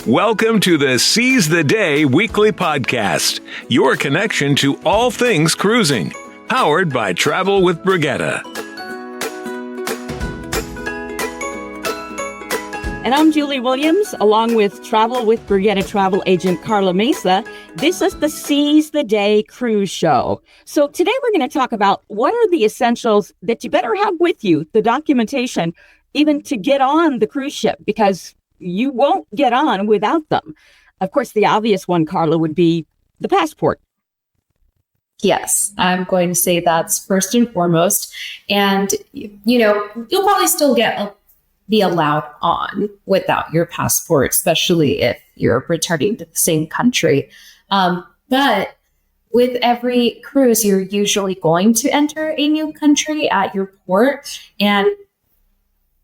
Welcome to the Seize the Day weekly podcast, your connection to all things cruising, powered by Travel with Brigitte. And I'm Julie Williams, along with Travel with Brigitte travel agent Carla Mesa. This is the Seize the Day cruise show. So today we're going to talk about what are the essentials that you better have with you, the documentation, even to get on the cruise ship, because you won't get on without them. Of course, the obvious one, Carla, would be the passport. Yes, I'm going to say that's first and foremost. And, you'll probably still be allowed on without your passport, especially if you're returning to the same country. But with every cruise, you're usually going to enter a new country at your port, and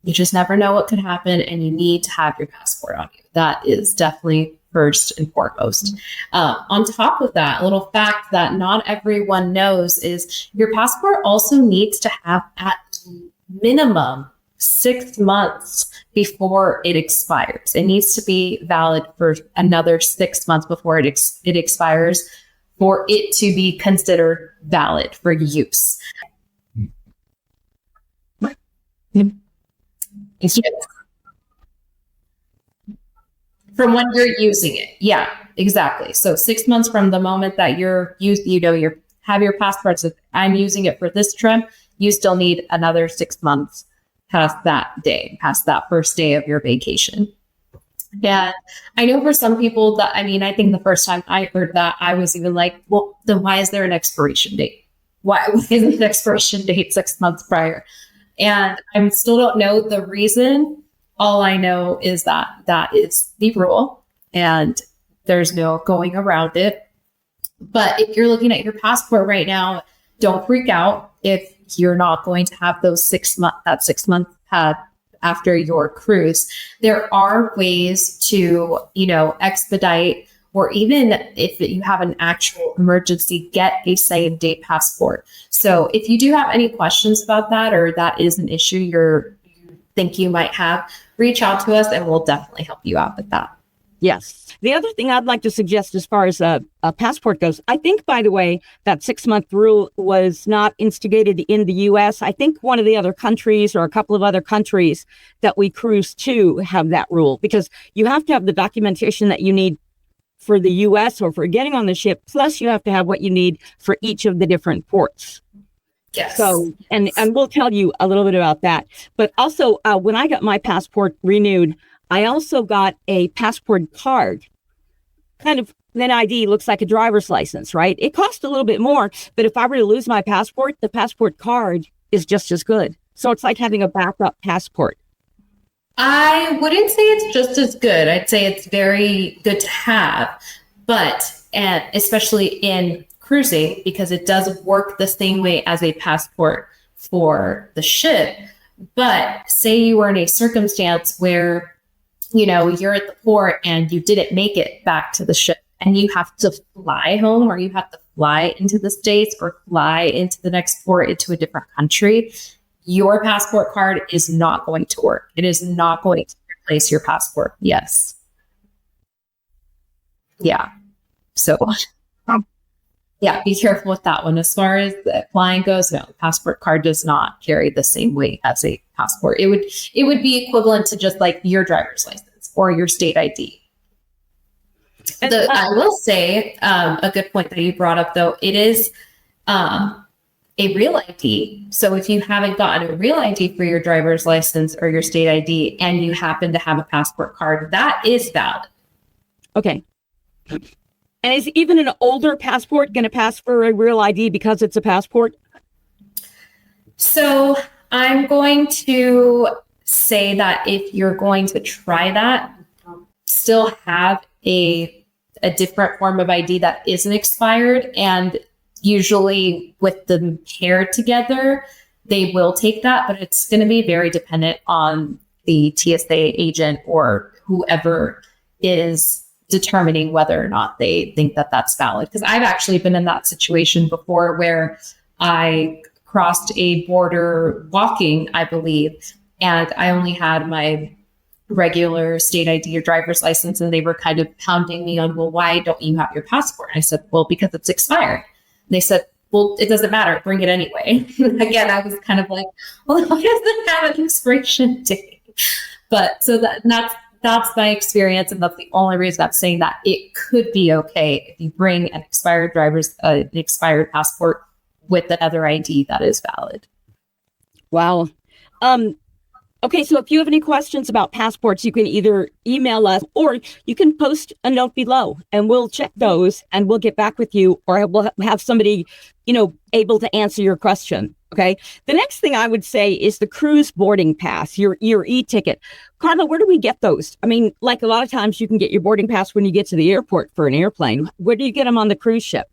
you just never know what could happen, and you need to have your passport on you. That is definitely first and foremost. On top of that, a little fact that not everyone knows is your passport also needs to have at minimum 6 months before it expires. It needs to be valid for another 6 months before it expires for it to be considered valid for use. From when you're using it. Yeah, exactly. So 6 months from the moment that you have your passport, so I'm using it for this trip, you still need another 6 months past that first day of your vacation. Yeah. I know for some people that, I think the first time I heard that, I was even like, well, then why is there an expiration date? Why isn't the expiration date 6 months prior? And I still don't know the reason. All I know is that that is the rule and there's no going around it. But if you're looking at your passport right now, don't freak out if you're not going to have those 6 month pad after your cruise. There are ways to, expedite, or even if you have an actual emergency, get a same day passport. So if you do have any questions about that, or that is an issue you think you might have, reach out to us and we'll definitely help you out with that. Yes. The other thing I'd like to suggest as far as a passport goes, I think, by the way, that 6 month rule was not instigated in the U.S. I think one of the other countries or a couple of other countries that we cruise to have that rule, because you have to have the documentation that you need for the U.S. or for getting on the ship, plus you have to have what you need for each of the different ports. Yes. So, and we'll tell you a little bit about that. But also, when I got my passport renewed, I also got a passport card. Kind of an ID, looks like a driver's license, right? It cost a little bit more, but if I were to lose my passport, the passport card is just as good. So it's like having a backup passport. I wouldn't say it's just as good. I'd say it's very good to have, and especially in cruising, because it does work the same way as a passport for the ship. But say you were in a circumstance where, you're at the port and you didn't make it back to the ship and you have to fly home, or you have to fly into the States or fly into the next port into a different country, your passport card is not going to work. It is not going to replace your passport. Yes. Yeah. So, yeah, be careful with that one. As far as the flying goes, no, the passport card does not carry the same weight as a passport. It would be equivalent to just like your driver's license or your state ID. I will say a good point that you brought up, though, it is a real ID. So if you haven't gotten a real ID for your driver's license or your state ID and you happen to have a passport card, that is valid. Okay. And is even an older passport going to pass for a real ID because it's a passport? So I'm going to say that if you're going to try that, still have a different form of ID that isn't expired, and usually with them paired together, they will take that, but it's going to be very dependent on the TSA agent or whoever is determining whether or not they think that that's valid. Because I've actually been in that situation before where I crossed a border walking, I believe, and I only had my regular state ID or driver's license, and they were kind of pounding me on, well, why don't you have your passport? And I said, well, because it's expired. And they said, well, it doesn't matter, bring it anyway. Again, I was kind of like, well, it doesn't have an expiration date. But so that's my experience, and that's the only reason I'm saying that it could be okay if you bring an expired passport with another ID that is valid. Wow. Okay, so if you have any questions about passports, you can either email us or you can post a note below and we'll check those and we'll get back with you, or we'll have somebody, able to answer your question. Okay. The next thing I would say is the cruise boarding pass, your e-ticket. Carla, where do we get those? I mean, like a lot of times you can get your boarding pass when you get to the airport for an airplane. Where do you get them on the cruise ship?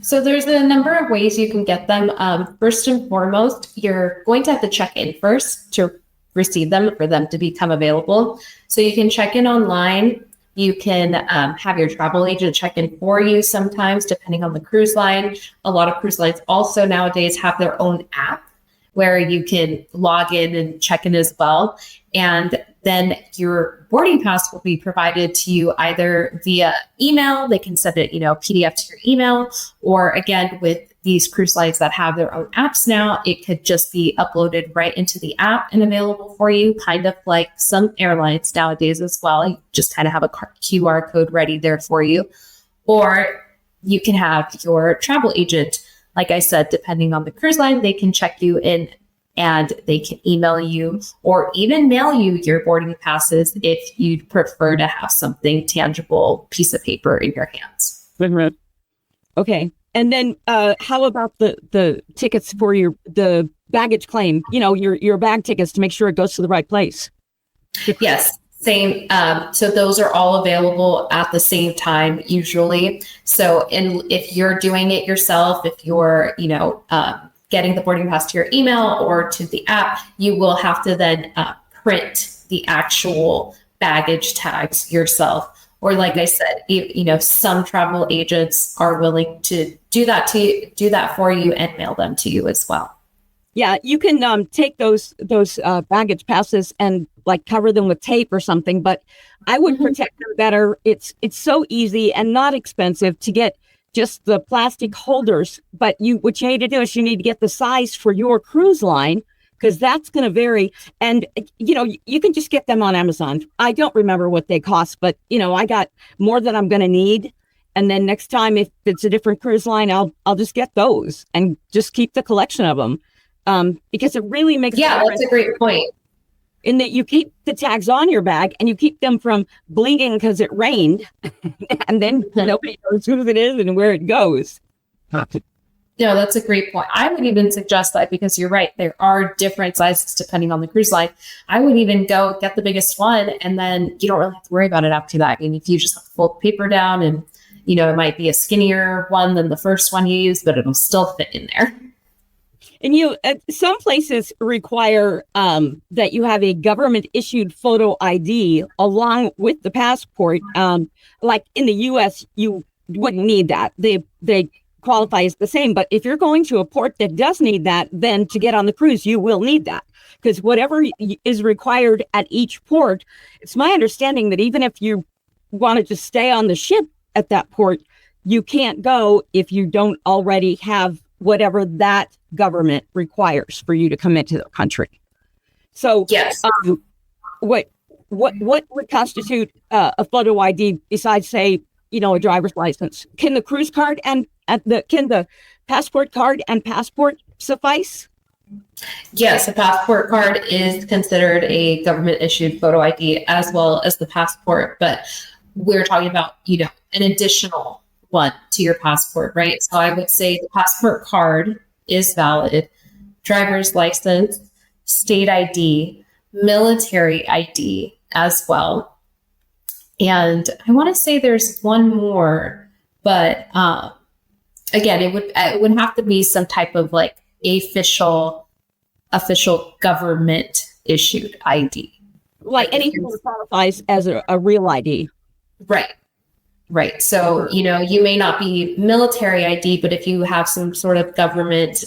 So there's a number of ways you can get them. First and foremost, you're going to have to check in first to receive them, for them to become available. So you can check in online. You can have your travel agent check in for you sometimes, depending on the cruise line. A lot of cruise lines also nowadays have their own app where you can log in and check in as well. And then your boarding pass will be provided to you either via email. They can send it, PDF to your email, or again, with these cruise lines that have their own apps now, it could just be uploaded right into the app and available for you, kind of like some airlines nowadays as well. You just kind of have a QR code ready there for you. Or you can have your travel agent. Like I said, depending on the cruise line, they can check you in and they can email you or even mail you your boarding passes if you'd prefer to have something tangible, piece of paper in your hands. Okay. And then how about the tickets for the baggage claim, your bag tickets to make sure it goes to the right place? Yes. Same. So those are all available at the same time, usually. So if you're doing it yourself, if you're, getting the boarding pass to your email or to the app, you will have to then print the actual baggage tags yourself. Or like I said, some travel agents are willing to do that for you and mail them to you as well. Yeah, you can take those baggage passes and like cover them with tape or something, but I would protect them better. It's so easy and not expensive to get just the plastic holders, but what you need to do is you need to get the size for your cruise line, because that's going to vary. And, you can just get them on Amazon. I don't remember what they cost, but, I got more than I'm going to need. And then next time, if it's a different cruise line, I'll just get those and just keep the collection of them. Because it really makes a difference. That's a great point. In that you keep the tags on your bag and you keep them from blinking because it rained, and then nobody knows who it is and where it goes. No, that's a great point. I would even suggest that, because you're right, there are different sizes depending on the cruise line. I would even go get the biggest one, and then you don't really have to worry about it after that. I mean, if you just fold the paper down and, it might be a skinnier one than the first one you used, but it'll still fit in there. And some places require that you have a government issued photo ID along with the passport. Like in the U.S., you wouldn't need that. They qualify as the same. But if you're going to a port that does need that, then to get on the cruise, you will need that, because whatever is required at each port, it's my understanding that even if you wanted to stay on the ship at that port, you can't go if you don't already have whatever that government requires for you to come into the country. So yes, what would constitute a photo ID besides, say, a driver's license? Can the cruise card and can the passport card and passport suffice? Yes, a passport card is considered a government issued photo ID as well as the passport, but we're talking about, an additional one to your passport, right? So I would say the passport card is valid, driver's license, state ID, military ID as well. And I want to say there's one more, but again, it would have to be some type of like official government issued ID. Like anything that qualifies as a real ID. Right. So, you may not be military ID, but if you have some sort of government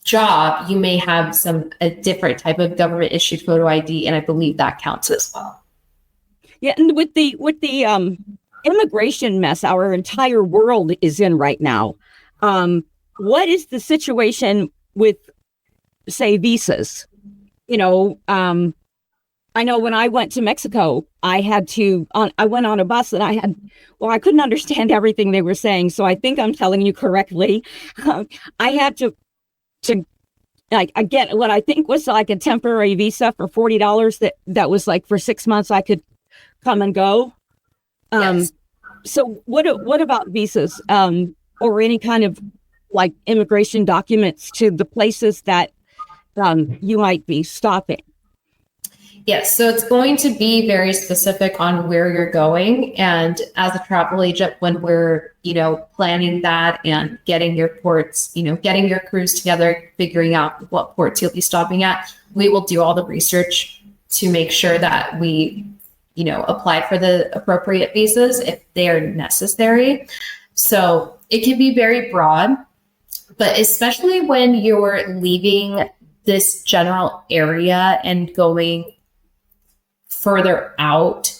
job, you may have a different type of government issued photo ID, and I believe that counts as well. Yeah, and with the immigration mess our entire world is in right now, what is the situation with, say, visas? I know when I went to Mexico, I went on a bus and I couldn't understand everything they were saying. So I think I'm telling you correctly. I had to I get what I think was like a temporary visa for $40 that was like for 6 months I could come and go. Yes. So what about visas or any kind of like immigration documents to the places that you might be stopping? Yes, so it's going to be very specific on where you're going. And as a travel agent, when we're, planning that and getting your ports, getting your cruise together, figuring out what ports you'll be stopping at, we will do all the research to make sure that we, apply for the appropriate visas if they are necessary. So it can be very broad, but especially when you're leaving this general area and going further out,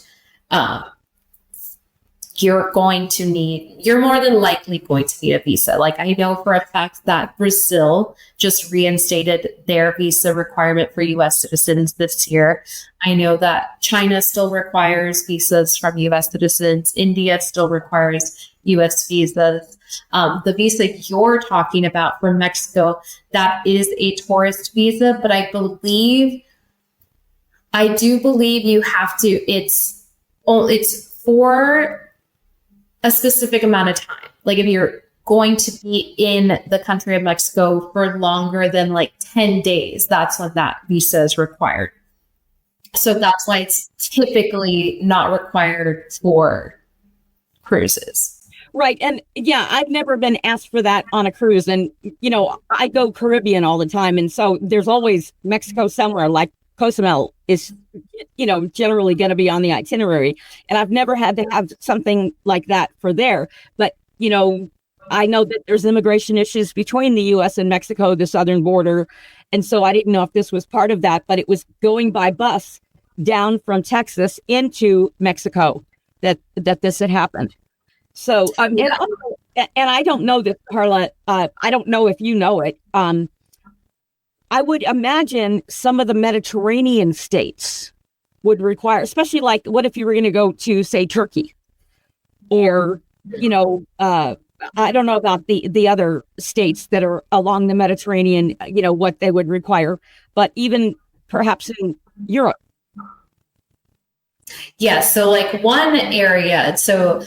you're more than likely going to need a visa. Like I know for a fact that Brazil just reinstated their visa requirement for US citizens this year. I know that China still requires visas from US citizens. India still requires US visas. The visa you're talking about from Mexico, that is a tourist visa, but I do believe you have to, it's for a specific amount of time. Like if you're going to be in the country of Mexico for longer than like 10 days, that's when that visa is required. So that's why it's typically not required for cruises. Right. And yeah, I've never been asked for that on a cruise. And, I go Caribbean all the time. And so there's always Mexico somewhere, like Cozumel is, generally going to be on the itinerary. And I've never had to have something like that for there. But, I know that there's immigration issues between the U.S. and Mexico, the southern border. And so I didn't know if this was part of that, but it was going by bus down from Texas into Mexico that this had happened. So, and I don't know this, Carla. I don't know if you know it. I would imagine some of the Mediterranean states would require, especially like, what if you were going to go to, say, Turkey, or I don't know about the other states that are along the Mediterranean. What they would require, but even perhaps in Europe. Yeah. So like one area. So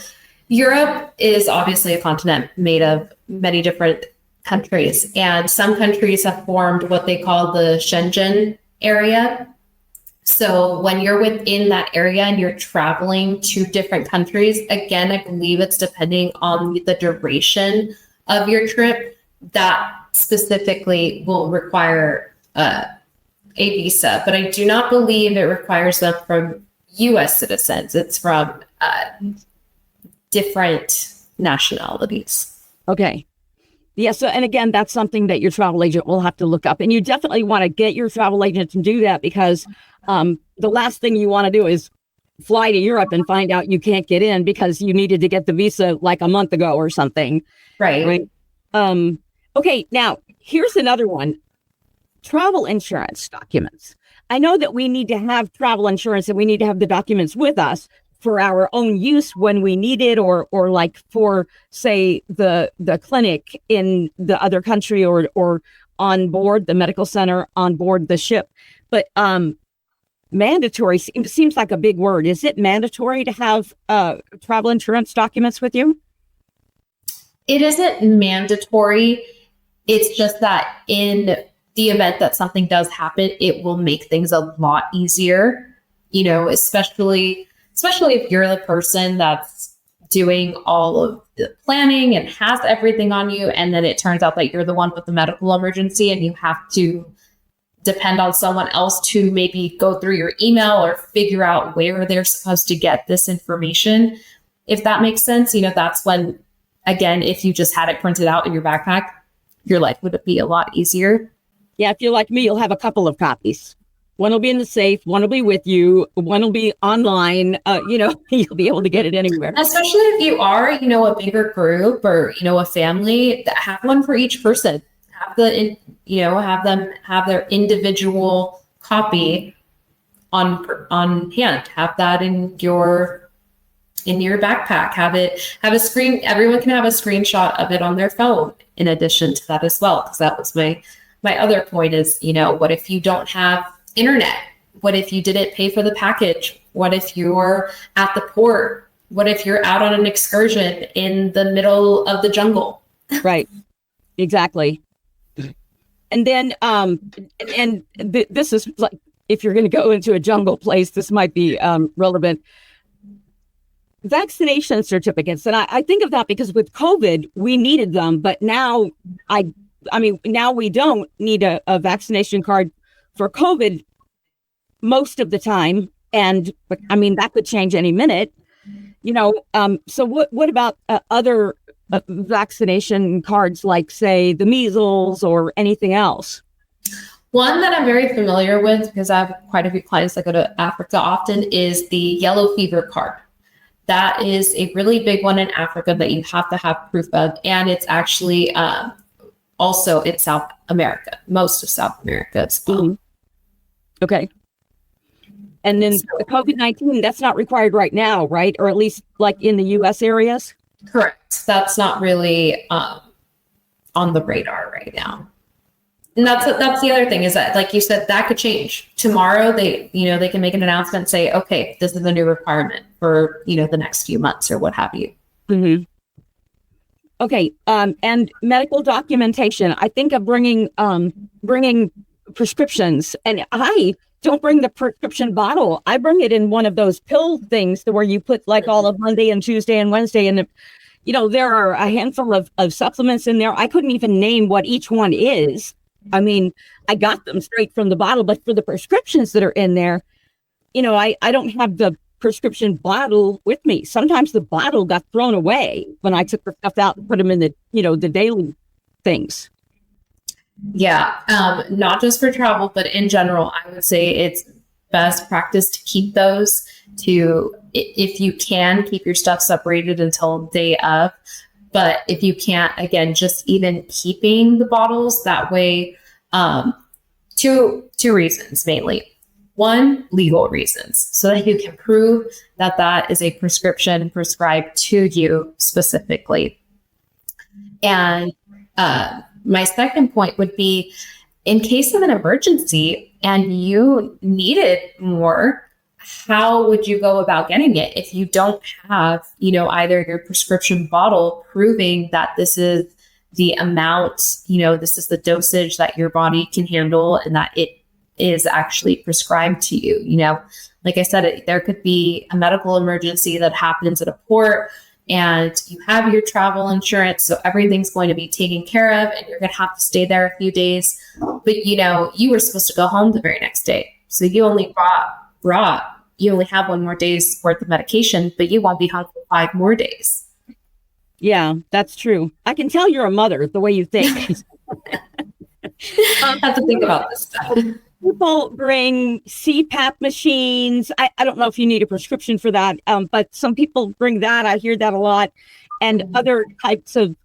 Europe is obviously a continent made of many different countries, and some countries have formed what they call the Schengen area. So when you're within that area and you're traveling to different countries, again, I believe it's depending on the duration of your trip, that specifically will require a visa. But I do not believe it requires them from US citizens. It's from different nationalities. Okay. Yeah. So, and again, that's something that your travel agent will have to look up, and you definitely want to get your travel agent to do that, because the last thing you want to do is fly to Europe and find out you can't get in because you needed to get the visa like a month ago or something. Right. Okay. Now here's another one. Travel insurance documents. I know that we need to have travel insurance and we need to have the documents with us for our own use when we need it, or like for, say, the clinic in the other country, or on board the medical center on board the ship. But mandatory seems like a big word. Is it mandatory to have travel insurance documents with you? It isn't mandatory. It's just that in the event that something does happen, it will make things a lot easier, especially if you're the person that's doing all of the planning and has everything on you, and then it turns out that you're the one with the medical emergency and you have to depend on someone else to maybe go through your email or figure out where they're supposed to get this information. If that makes sense, that's when, again, if you just had it printed out in your backpack, your life would be a lot easier. Yeah, if you're like me, you'll have a couple of copies. One will be in the safe, one will be with you, one will be online. You'll be able to get it anywhere. Especially if you are, a bigger group or, a family, that have one for each person. Have them have their individual copy on hand. Have that in your backpack. Have a screen. Everyone can have a screenshot of it on their phone in addition to that as well. Because that was my other point is, what if you don't have internet? What if you didn't pay for the package? What if you're at the port? What if you're out on an excursion in the middle of the jungle? Right. Exactly. And then, this is like, if you're going to go into a jungle place, this might be relevant. Vaccination certificates. And I think of that because with COVID, we needed them, but now now we don't need a vaccination card for COVID most of the time. And that could change any minute, so what about other vaccination cards, like say the measles or anything else? One that I'm very familiar with, because I have quite a few clients that go to Africa often, is the yellow fever card. That is a really big one in Africa that you have to have proof of. And it's actually also in South America, most of South America as well. Mm-hmm. Okay. And then the COVID-19, that's not required right now, right? Or at least like in the U.S. areas? Correct. That's not really on the radar right now. And that's the other thing is that, like you said, that could change tomorrow. They can make an announcement and say, okay, this is a new requirement for, the next few months or what have you. Mm-hmm. Okay. And medical documentation. I think of bringing prescriptions, and I don't bring the prescription bottle. I bring it in one of those pill things where you put like all of Monday and Tuesday and Wednesday. And, there are a handful of supplements in there. I couldn't even name what each one is. I got them straight from the bottle, but for the prescriptions that are in there, I don't have the prescription bottle with me. Sometimes the bottle got thrown away when I took the stuff out and put them in the, the daily things. Yeah. Not just for travel, but in general, I would say it's best practice to keep those if you can, keep your stuff separated until day of. But if you can't, again, just even keeping the bottles that way, two reasons mainly. One, legal reasons, so that you can prove that is a prescription prescribed to you specifically. And my second point would be, in case of an emergency and you needed more, how would you go about getting it if you don't have, either your prescription bottle proving that this is the amount, this is the dosage that your body can handle and that it is actually prescribed to you? Like I said, there could be a medical emergency that happens at a port and you have your travel insurance, so everything's going to be taken care of and you're going to have to stay there a few days. But, you were supposed to go home the very next day. So you only you only have 1 more day's worth of medication, but you won't be home for 5 more days. Yeah, that's true. I can tell you're a mother the way you think. I have to think about this stuff. People bring CPAP machines. I don't know if you need a prescription for that, but some people bring that. I hear that a lot. And other types of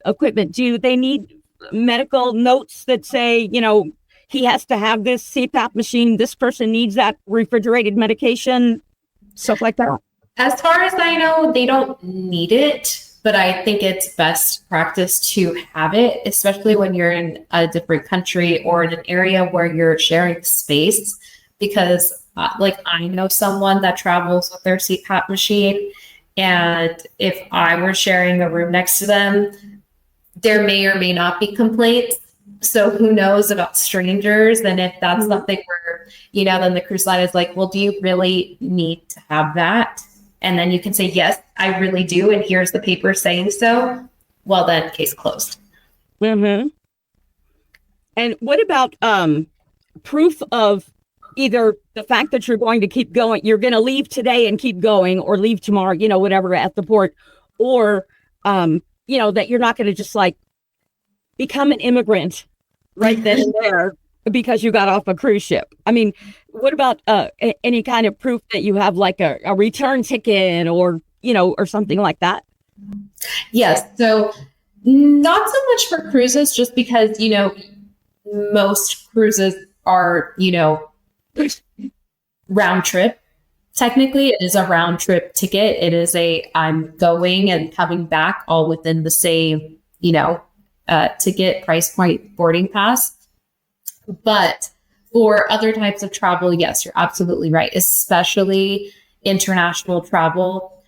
equipment. Do they need medical notes that say, he has to have this CPAP machine, this person needs that refrigerated medication, stuff like that? As far as I know, they don't need it, but I think it's best practice to have it, especially when you're in a different country or in an area where you're sharing space, because I know someone that travels with their CPAP machine, and if I were sharing a room next to them, there may or may not be complaints. So who knows about strangers? And if that's something where, then the cruise line is like, well, do you really need to have that? And then you can say, yes, I really do. And here's the paper saying so. Well, then case closed. Mm-hmm. And what about proof of either the fact that you're going to keep going, you're going to leave today and keep going, or leave tomorrow, whatever, at the port, or, that you're not going to just become an immigrant right then and there because you got off a cruise ship. I mean, what about any kind of proof that you have like a return ticket or, or something like that? Yes. So not so much for cruises, just because, most cruises are, round trip. Technically, it is a round trip ticket. It is I'm going and coming back all within the same, ticket, price point, boarding pass. But for other types of travel, yes, you're absolutely right, especially international travel.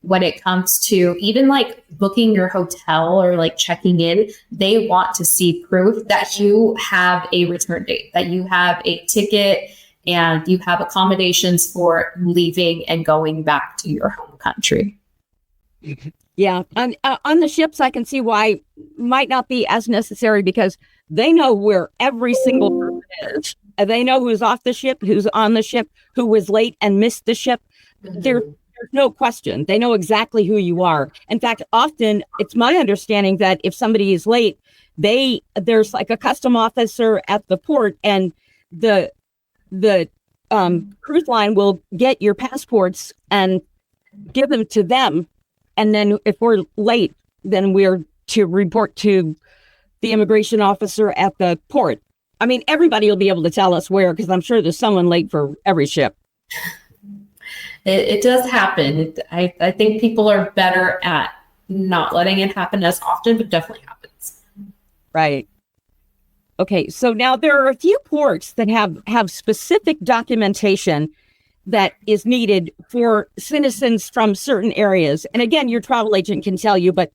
When it comes to even like booking your hotel or like checking in, they want to see proof that you have a return date, that you have a ticket and you have accommodations for leaving and going back to your home country. Yeah. On the ships, I can see why might not be as necessary because they know where every single person is. They know who's off the ship, who's on the ship, who was late and missed the ship. There's no question. They know exactly who you are. In fact, often it's my understanding that if somebody is late, there's like a custom officer at the port, and the cruise line will get your passports and give them to them. And then if we're late, then we're to report to the immigration officer at the port. I mean, everybody will be able to tell us where, because I'm sure there's someone late for every ship. It does happen. I think people are better at not letting it happen as often, but definitely happens. Right. Okay. So now there are a few ports that have specific documentation that is needed for citizens from certain areas. And again, your travel agent can tell you, but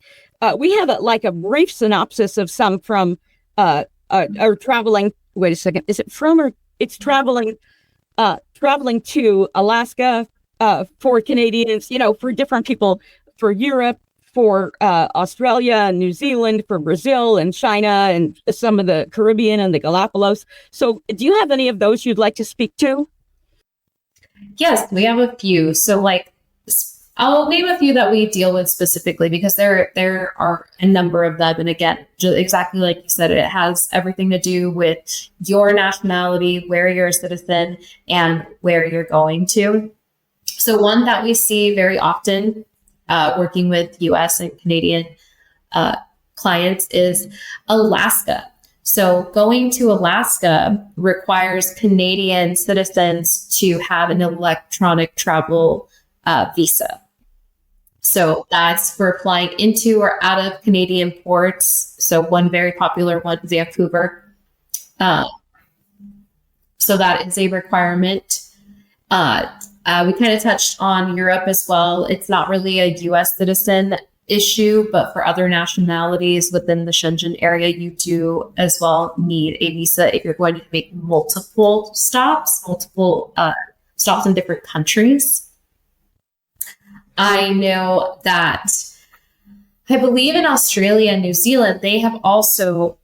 we have a brief synopsis of some from are traveling. Wait a second. Is it from or it's traveling to Alaska for Canadians, for different people, for Europe, for Australia, New Zealand, for Brazil and China and some of the Caribbean and the Galapagos. So do you have any of those you'd like to speak to? Yes, we have a few. So I'll name a few that we deal with specifically because there are a number of them. And again, just exactly like you said, it has everything to do with your nationality, where you're a citizen, and where you're going to. So one that we see very often working with US and Canadian clients is Alaska. So going to Alaska requires Canadian citizens to have an electronic travel visa. So that's for flying into or out of Canadian ports. So one very popular one, Vancouver. So that is a requirement. We kind of touched on Europe as well. It's not really a US citizen issue, but for other nationalities within the Schengen area, you do as well need a visa if you're going to make multiple stops in different countries. I know that I believe in Australia and New Zealand, they have also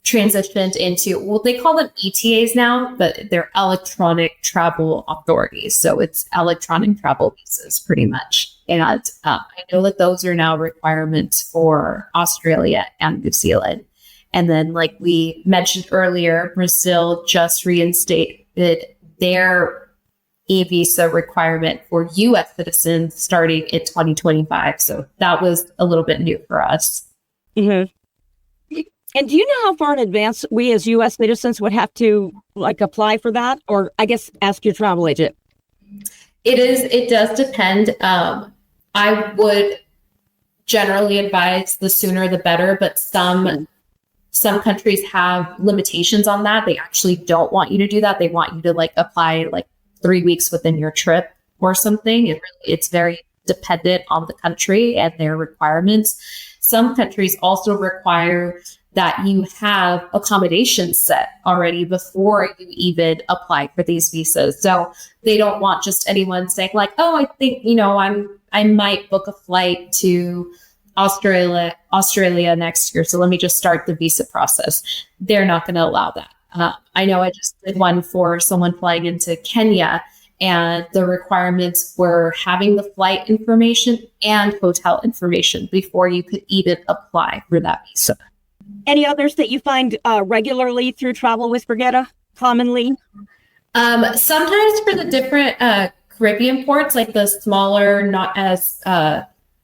transitioned into, well, they call them ETAs now, but they're electronic travel authorities. So it's electronic travel visas pretty much. And I know that those are now requirements for Australia and New Zealand. And then like we mentioned earlier, Brazil just reinstated their e-visa requirement for US citizens starting in 2025. So that was a little bit new for us. Mm-hmm. And do you know how far in advance we as U.S. citizens would have to apply for that? Or I guess ask your travel agent. It does depend. I would generally advise the sooner the better, but some countries have limitations on that. They actually don't want you to do that. They want you to apply 3 weeks within your trip or something. It's very dependent on the country and their requirements. Some countries also require that you have accommodations set already before you even apply for these visas. So they don't want just anyone saying oh, I think, I might book a flight to Australia next year. So let me just start the visa process. They're not going to allow that. I know I just did one for someone flying into Kenya, And the requirements were having the flight information and hotel information before you could even apply for that visa. Any others that you find regularly through Travel with Brigitte, commonly? Sometimes for the different Caribbean ports, like the smaller, not as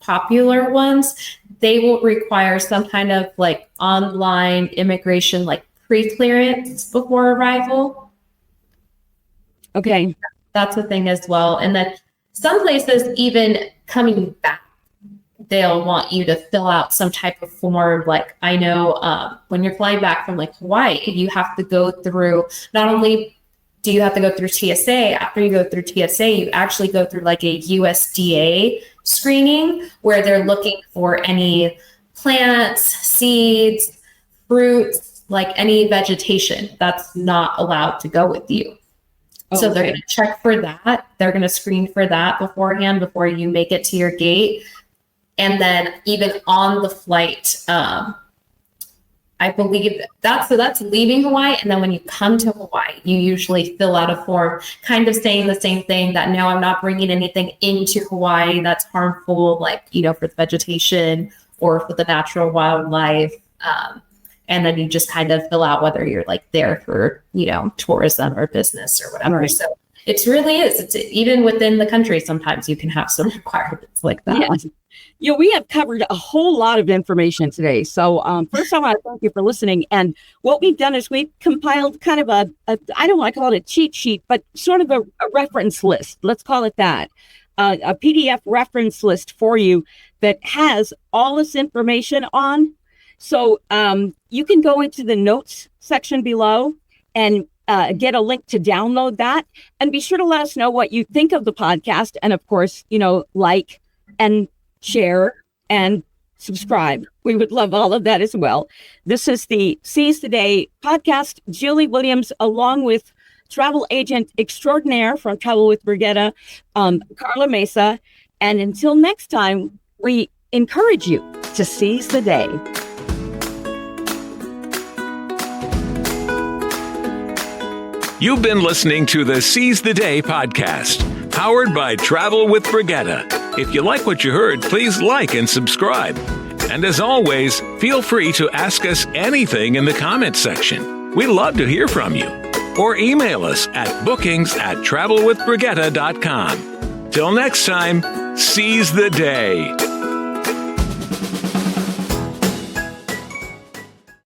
popular ones, they will require some kind of like online immigration, like pre-clearance before arrival. Okay. That's a thing as well. And then some places, even coming back, they'll want you to fill out some type of form. Like I know when you're flying back from like Hawaii, you have to go through, not only do you have to go through TSA, after you go through TSA, you actually go through like a USDA screening where they're looking for any plants, seeds, fruits, like any vegetation that's not allowed to go with you. So they're going to check for that. They're going to screen for that beforehand before you make it to your gate. And then even on the flight, I believe that's leaving Hawaii. And then when you come to Hawaii, you usually fill out a form kind of saying the same thing, that no, I'm not bringing anything into Hawaii that's harmful, like, you know, for the vegetation or for the natural wildlife. And then you just kind of fill out whether you're like there for, you know, tourism or business or whatever. Right. So it really is. It's even within the country, sometimes you can have some requirements like that. Yeah. You know, we have covered a whole lot of information today. So first, I want to thank you for listening. And what we've done is we've compiled kind of a I don't want to call it a cheat sheet, but sort of a reference list. Let's call it that. A PDF reference list for you that has all this information on. So you can go into the notes section below and get a link to download that, and be sure to let us know what you think of the podcast. And of course, you know, like and share and subscribe. We would love all of that as well. This is the Seize the Day podcast. Julie Williams, along with travel agent extraordinaire from Travel with Brigitte, Carla Mesa. And until next time, we encourage you to seize the day. You've been listening to the Seize the Day podcast, powered by Travel with Brigitte. If you like what you heard, please like and subscribe. And as always, feel free to ask us anything in the comments section. We love to hear from you. Or email us at bookings@travelwithbrigitte.com. Till next time, seize the day.